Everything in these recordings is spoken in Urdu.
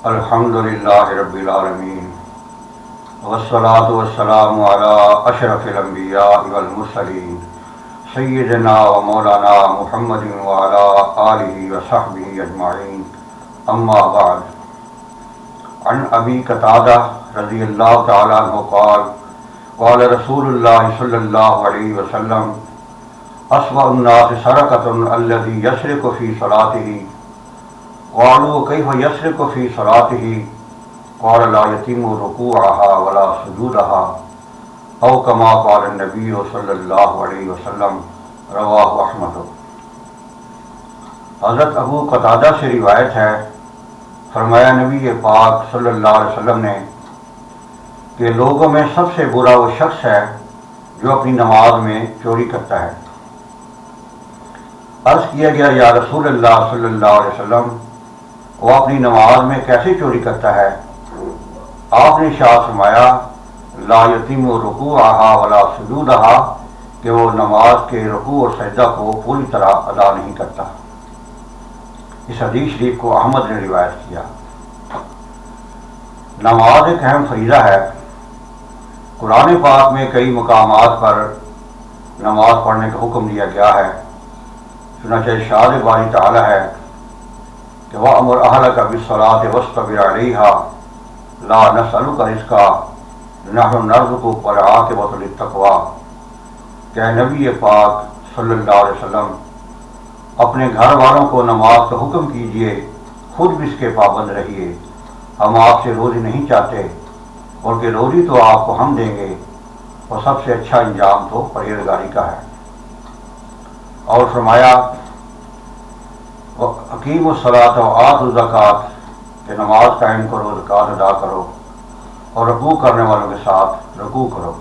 الحمدللہ رب العالمین والصلاة والسلام علی اشرف الانبیاء والمرسلین سیدنا و مولانا محمد وعلی آلہ وصحبہ اجمعین، اما بعد۔ عن ابی قتادہ رضی اللہ تعالی عنہ قال قال رسول اللہ صلی اللہ علیہ وسلم اسوأ الناس سرقۃ الذی یسرق فی صلاتہ قالوا کیف یسرق فی صلاتہ قال لا یتم رکوعها ولا سجودها او کما قال النبی صلی اللہ علیہ وسلم، رواہ احمد۔ حضرت ابو قتادہ سے روایت ہے، فرمایا نبی پاک صلی اللہ علیہ وسلم نے کہ لوگوں میں سب سے برا وہ شخص ہے جو اپنی نماز میں چوری کرتا ہے۔ عرض کیا گیا یا رسول اللہ صلی اللہ علیہ وسلم، وہ اپنی نماز میں کیسے چوری کرتا ہے؟ آپ نے ارشاد فرمایا لا یتم رکوعها ولا سجودها، کہ وہ نماز کے رکوع اور سجدہ کو پوری طرح ادا نہیں کرتا۔ اس حدیث شریف کو احمد نے روایت کیا۔ نماز ایک اہم فریضہ ہے۔ قرآن پاک میں کئی مقامات پر نماز پڑھنے کا حکم دیا گیا ہے۔ چنانچہ ارشاد باری تعالی ہے کہ وَأْمُرْ أَهْلَكَ بِالصَّلَاةِ وَاصْطَبِرْ عَلَيْهَا لَا نَسْأَلُكَ رِزْقًا نَحْنُ نَرْزُقُكَ وَالْعَاقِبَةُ لِلتَّقْوَىٰ، کہ نبی پاک صلی اللہ علیہ وسلم اپنے گھر والوں کو نماز کا حکم کیجئے، خود بھی اس کے پابند رہیے۔ ہم آپ سے روزی نہیں چاہتے، بلکہ روزی تو آپ کو ہم دیں گے، اور سب سے اچھا انجام تو پرہیزگاری کا ہے۔ اور فرمایا اقیموا الصلاۃ وآتوا الزکوٰۃ، کہ نماز قائم کرو، زکوٰۃ ادا کرو، اور رکوع کرنے والوں کے ساتھ رکوع کرو۔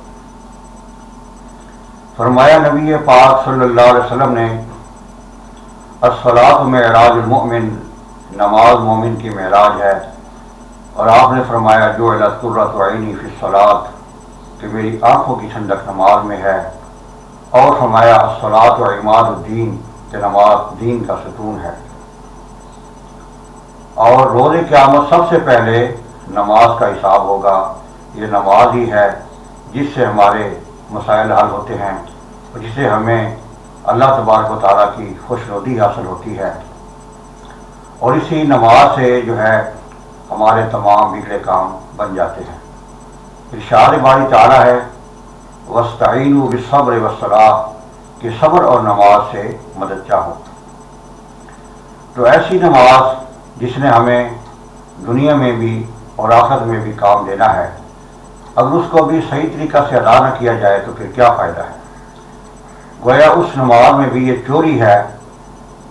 فرمایا نبی پاک صلی اللہ علیہ وسلم نے الصلاۃ معراج المؤمن، نماز مومن کی معراج ہے۔ اور آپ نے فرمایا جعلت قرۃ عینی فی الصلاۃ، کہ میری آنکھوں کی ٹھنڈک نماز میں ہے۔ اور فرمایا الصلاۃ عماد الدین، کہ نماز دین کا ستون ہے۔ اور روز قیامت سب سے پہلے نماز کا حساب ہوگا۔ یہ نماز ہی ہے جس سے ہمارے مسائل حل ہوتے ہیں، اور جس سے ہمیں اللہ تبارک و تعالیٰ کی خوشنودی حاصل ہوتی ہے، اور اسی نماز سے جو ہے ہمارے تمام بگڑے کام بن جاتے ہیں۔ ارشاد باری تعالیٰ ہے وَاسْتَعِینُوا بِالصَّبْرِ وَالصَّلَاةِ، کہ صبر اور نماز سے مدد چاہو۔ تو ایسی نماز جس نے ہمیں دنیا میں بھی اور آخرت میں بھی کام دینا ہے، اگر اس کو بھی صحیح طریقہ سے ادا نہ کیا جائے تو پھر کیا فائدہ ہے؟ گویا اس نماز میں بھی یہ چوری ہے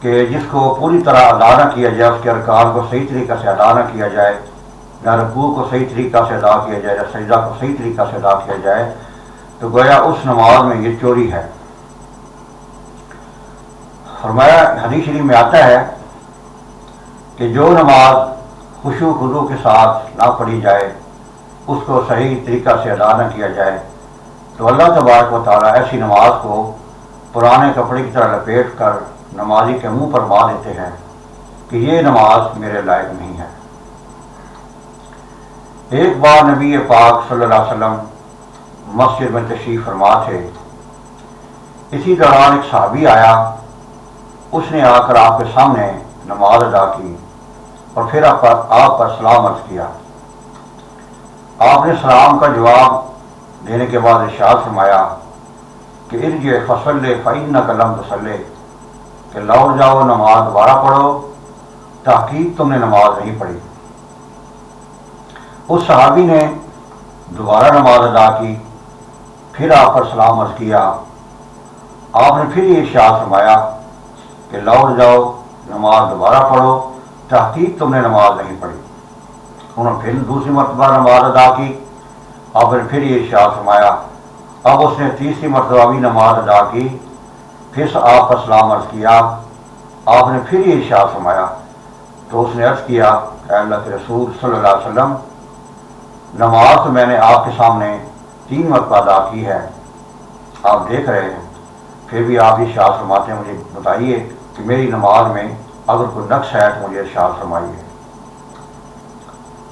کہ جس کو پوری طرح ادا نہ کیا جائے، اس کے ارکان کو صحیح طریقہ سے ادا نہ کیا جائے، نہ رکوع کو صحیح طریقہ سے ادا کیا جائے، نہ سجدہ کو صحیح طریقہ سے ادا کیا جائے، تو گویا اس نماز میں یہ چوری ہے۔ فرمایا حدیث شریف میں آتا ہے کہ جو نماز خشوع خضوع کے ساتھ نہ پڑھی جائے، اس کو صحیح طریقہ سے ادا نہ کیا جائے، تو اللہ تبارک و تعالیٰ ایسی نماز کو پرانے کپڑے کی طرح لپیٹ کر نمازی کے منہ پر مار دیتے ہیں کہ یہ نماز میرے لائق نہیں ہے۔ ایک بار نبی پاک صلی اللہ علیہ وسلم مسجد میں تشریف فرما تھے۔ اسی دوران ایک صحابی آیا، اس نے آ کر آپ کے سامنے نماز ادا کی اور پھر آپ پر سلام عرض کیا۔ آپ نے سلام کا جواب دینے کے بعد ارشاد فرمایا کہ ارجع فصلی فإنک لم تصلی، کہ لوٹ جاؤ، نماز دوبارہ پڑھو، تحقیق تم نے نماز نہیں پڑھی۔ اس صحابی نے دوبارہ نماز ادا کی، پھر آپ پر سلام عرض کیا۔ آپ نے پھر یہ ارشاد فرمایا کہ لوٹ جاؤ، نماز دوبارہ پڑھو، تحقیق تم نے نماز نہیں پڑھی۔ انہوں نے پھر دوسری مرتبہ نماز ادا کی۔ آپ نے پھر یہ ارشاد فرمایا۔ اب اس نے تیسری مرتبہ بھی نماز ادا کی، پھر آپ پر سلام عرض کیا۔ آپ نے پھر یہ ارشاد فرمایا، تو اس نے عرض کیا کہ اللہ کے رسول صلی اللہ علیہ وسلم، نماز تو میں نے آپ کے سامنے 3 مرتبہ ادا کی ہے، آپ دیکھ رہے ہیں، پھر بھی آپ ارشاد فرماتے ہیں مجھے بتائیے کہ میری نماز میں اگر کوئی نقص ہے تو مجھے ارشاد فرمائیے۔